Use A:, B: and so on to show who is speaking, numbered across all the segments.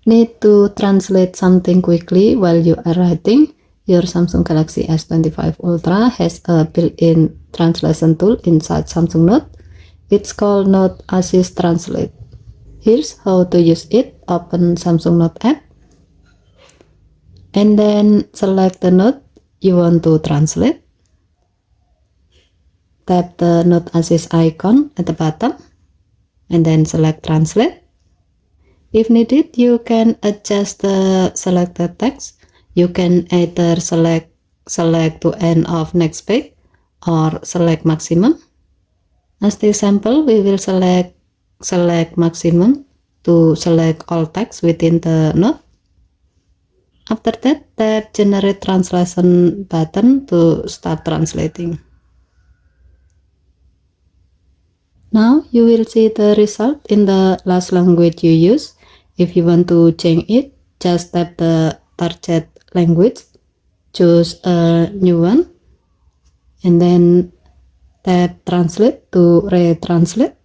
A: Need to translate something quickly while you are writing? Your Samsung Galaxy S25 Ultra has a built-in translation tool inside Samsung Note. It's called Note Assist Translate. Here's how to use it. Open Samsung Note app and then select the note you want to translate. Tap the Note Assist icon at the bottom and then select Translate. If needed, you can adjust the selected text. You can either select to end of next page or select maximum. As the example, we will select maximum to select all text within the note. After that, tap generate translation button to start translating. Now you will see the result in the last language you use. If you want to change it, just tap the target language, choose a new one, and then tap translate to retranslate.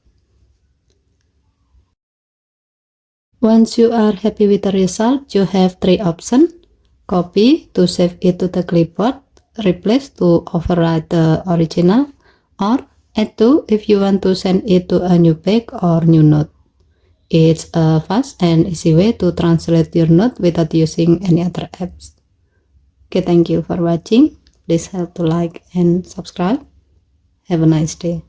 A: Once you are happy with the result, you have three options: copy to save it to the clipboard, replace to override the original, or add to if you want to send it to a new page or new note. It's a fast and easy way to translate your note without using any other apps. Okay, thank you for watching. Please help to like and subscribe. Have a nice day.